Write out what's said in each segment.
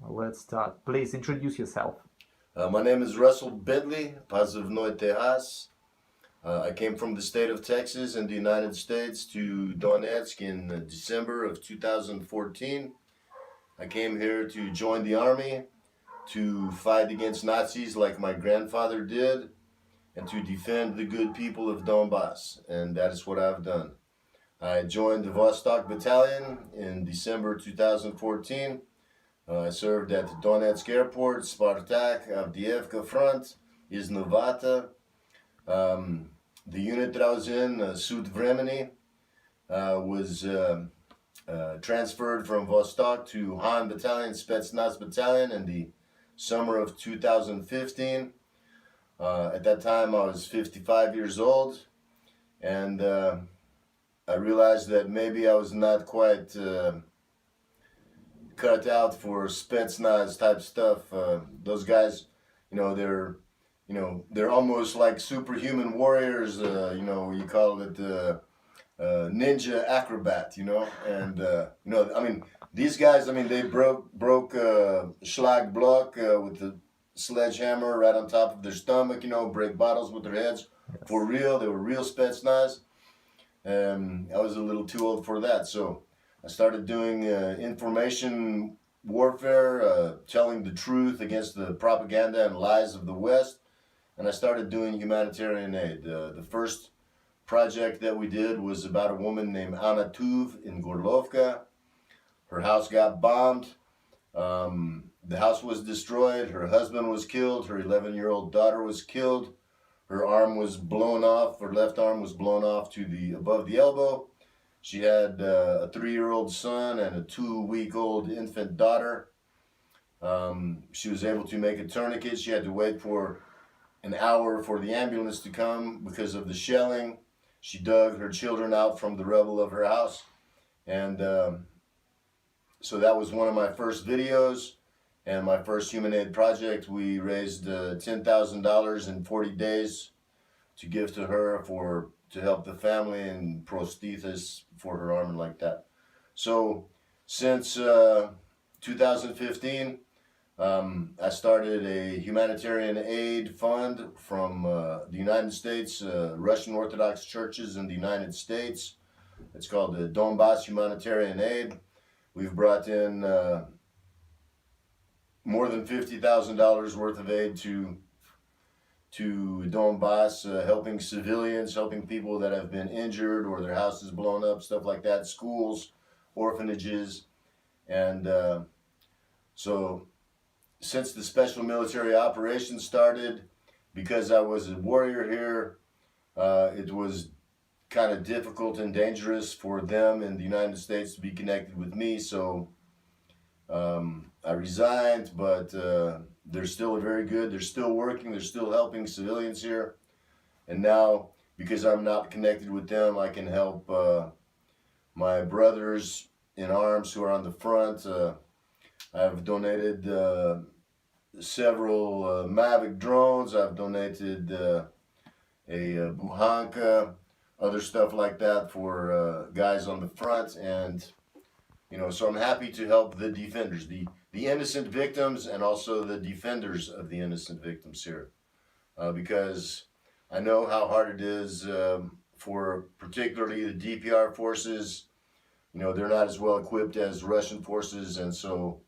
let's start. Please introduce yourself. My name is Rassel Bentli, позывной Техас. I came from the state of Texas in the United States to Donetsk in December of 2014. I came here to join the army, to fight against Nazis like my grandfather did, and to defend the good people of Donbass, and that is what I've done. I joined the Vostok Battalion in December 2014. I served at the Donetsk Airport, Spartak, Avdiivka Front, Iznovata. The unit that I was in, Sud Vremeni, was transferred from Vostok to Han Battalion, Spetsnaz Battalion in the summer of 2015. At that time I was 55 years old, and I realized that maybe I was not quite cut out for Spetsnaz type stuff. Those guys, they're almost like superhuman warriors. You call it ninja acrobat. And these guys. They broke Schlag block with the sledgehammer right on top of their stomach. Break bottles with their heads. Yes. For real, they were real Spetsnaz. I was a little too old for that, so I started doing information warfare, telling the truth against the propaganda and lies of the West, and I started doing humanitarian aid. The first project that we did was about a woman named Anna Tuv in Gorlovka. Her house got bombed. The house was destroyed. Her husband was killed. Her 11-year-old daughter was killed. Her arm was blown off. Her left arm was blown off to above the elbow. She had a 3-year-old son and a 2-week-old infant daughter. She was able to make a tourniquet. She had to wait for an hour for the ambulance to come because of the shelling. She dug her children out from the rubble of her house. And so that was one of my first videos and my first human aid project. We raised $10,000 in 40 days to give to her to help the family and prosthesis for her arm and like that. So since 2015, I started a humanitarian aid fund from the United States, Russian Orthodox churches in the United States. It's called the Donbass Humanitarian Aid. We've brought in more than $50,000 worth of aid to Donbass, helping civilians, helping people that have been injured or their houses blown up, stuff like that, schools, orphanages. And so since the special military operation started, because I was a warrior here, it was kind of difficult and dangerous for them in the United States to be connected with me. So I resigned, but they're still very good. They're still working. They're still helping civilians here. And now, because I'm not connected with them, I can help my brothers in arms who are on the front. I've donated several Mavic drones. I've donated a Buhanka, other stuff like that for guys on the front. And so I'm happy to help the defenders, the innocent victims, and also the defenders of the innocent victims here, because I know how hard it is for particularly the DPR forces. They're not as well equipped as Russian forces, and so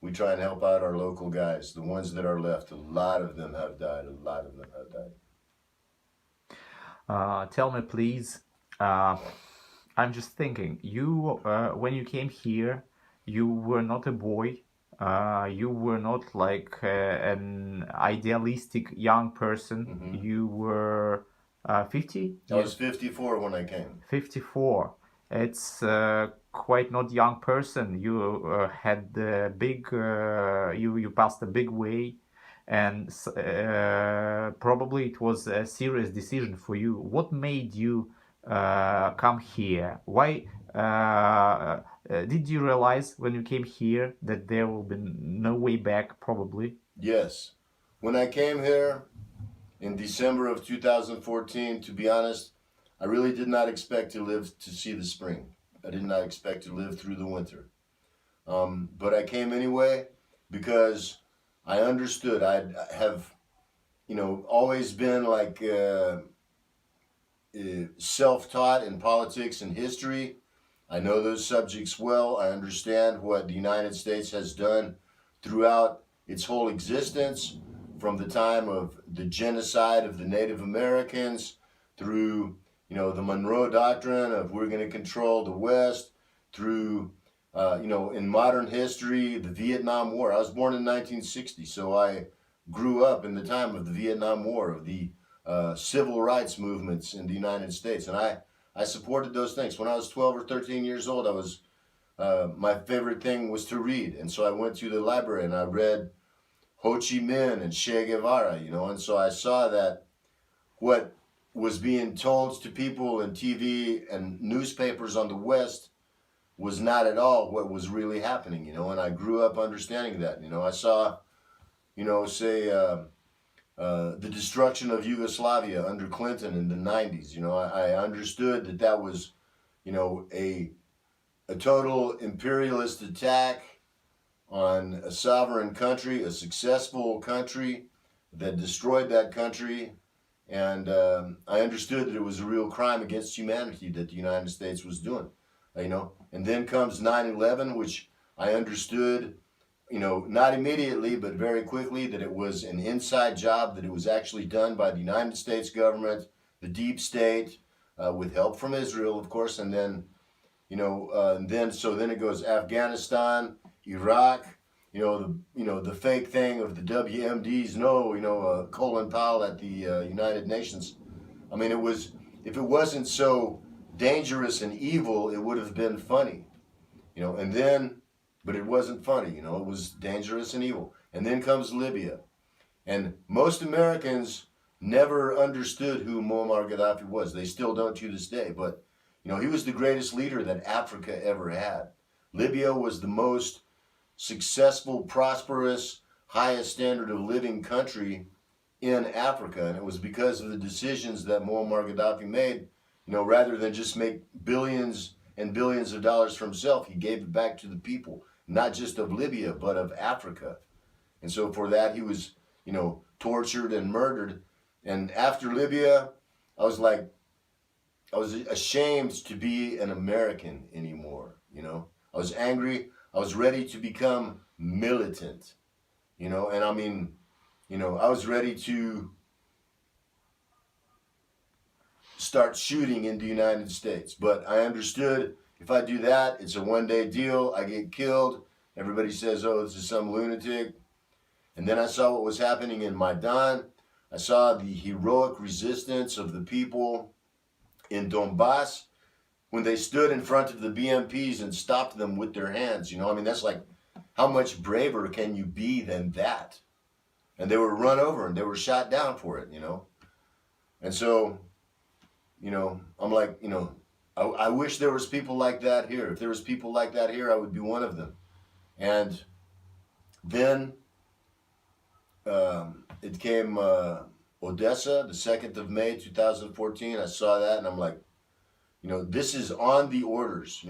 we try and help out our local guys, the ones that are left. A lot of them have died. Tell me, please. I'm just thinking, you when you came here, you were not a boy. You were not like an idealistic young person. Mm-hmm. You were 50? I was 54 when I came. 54. It's quite not young person. You had the big, you passed a big way, and probably it was a serious decision for you. What made you come here? Why did you realize when you came here that there will be no way back, probably? Yes. When I came here in December of 2014, to be honest, I really did not expect to live to see the spring. I did not expect to live through the winter. But I came anyway, because I understood. I have, always been like self-taught in politics and history. I know those subjects well. I understand what the United States has done throughout its whole existence, from the time of the genocide of the Native Americans through, the Monroe Doctrine of we're going to control the West, through, in modern history, the Vietnam War. I was born in 1960, so I grew up in the time of the Vietnam War, of the civil rights movements in the United States, and I supported those things. When I was 12 or 13 years old, my favorite thing was to read, and so I went to the library and I read Ho Chi Minh and Che Guevara, and so I saw that what was being told to people in TV and newspapers on the West was not at all what was really happening, and I grew up understanding that. I saw, say, the destruction of Yugoslavia under Clinton in the 90s. I understood that that was, a total imperialist attack on a sovereign country, a successful country that destroyed that country. And I understood that it was a real crime against humanity that the United States was doing, And then comes 9/11, which I understood, not immediately, but very quickly, that it was an inside job, that it was actually done by the United States government, the deep state, with help from Israel, of course. And then, then it goes Afghanistan, Iraq, the fake thing of the WMDs, Colin Powell at the United Nations. I mean, if it wasn't so dangerous and evil, it would have been funny, but it wasn't funny, it was dangerous and evil. And then comes Libya. And most Americans never understood who Muammar Gaddafi was. They still don't to this day, but, he was the greatest leader that Africa ever had. Libya was the most successful, prosperous, highest standard of living country in Africa, and it was because of the decisions that Muammar Gaddafi made. Rather than just make billions and billions of dollars for himself, he gave it back to the people, not just of Libya, but of Africa. And so for that, he was, tortured and murdered. And after Libya, I was ashamed to be an American anymore, I was angry. I was ready to become militant, and I mean, I was ready to start shooting in the United States. But I understood if I do that, it's a one-day deal. I get killed. Everybody says, oh, this is some lunatic. And then I saw what was happening in Maidan. I saw the heroic resistance of the people in Donbass when they stood in front of the BMPs and stopped them with their hands. That's like, how much braver can you be than that? And they were run over and they were shot down for it, And so, I'm like, I wish there was people like that here. If there was people like that here, I would be one of them. And then it came Odessa, the 2nd of May, 2014. I saw that and I'm like, this is on the orders.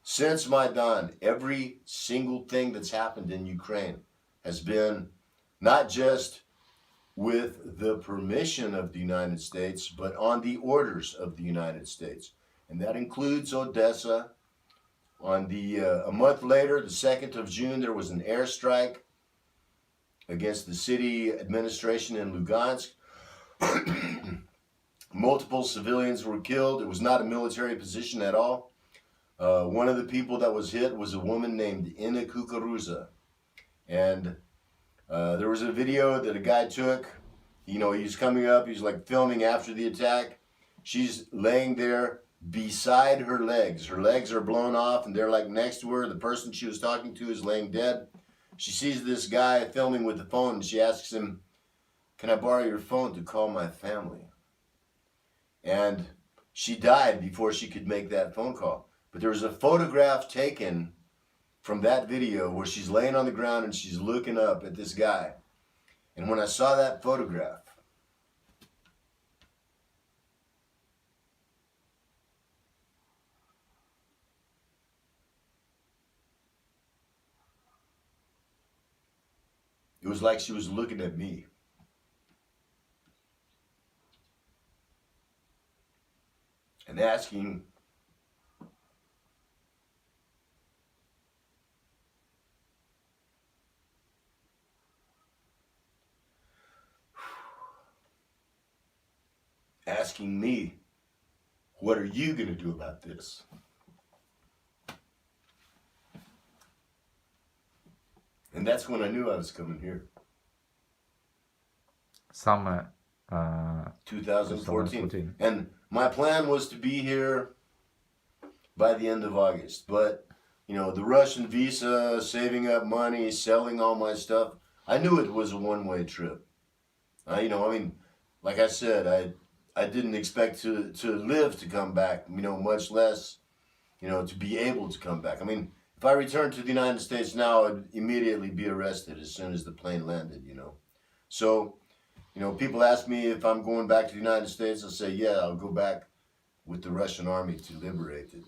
Since Maidan, every single thing that's happened in Ukraine has been not just with the permission of the United States, but on the orders of the United States. And that includes Odessa. On a month later, the 2nd of June, there was an airstrike against the city administration in Lugansk. Multiple civilians were killed. It was not a military position at all. One of the people that was hit was a woman named Ina Kukuruza. And there was a video that a guy took. He's coming up. He's like filming after the attack. She's laying there beside her legs. Her legs are blown off and they're like next to her. The person she was talking to is laying dead. She sees this guy filming with the phone and she asks him, "Can I borrow your phone to call my family?" And she died before she could make that phone call. But there was a photograph taken from that video where she's laying on the ground and she's looking up at this guy. And when I saw that photograph, it was like she was looking at me. And asking, me, what are you going to do about this? And that's when I knew I was coming here. Summer 2014. 2014. And my plan was to be here by the end of August. But, you know, the Russian visa, saving up money, selling all my stuff, I knew it was a one-way trip. You know, I mean, like I said, I didn't expect to live to come back, you know, much less, you know, to be able to come back. I mean, if I returned to the United States now, I'd immediately be arrested as soon as the plane landed, you know. So, you know, people ask me if I'm going back to the United States. I'll say, yeah, I'll go back with the Russian army to liberate it.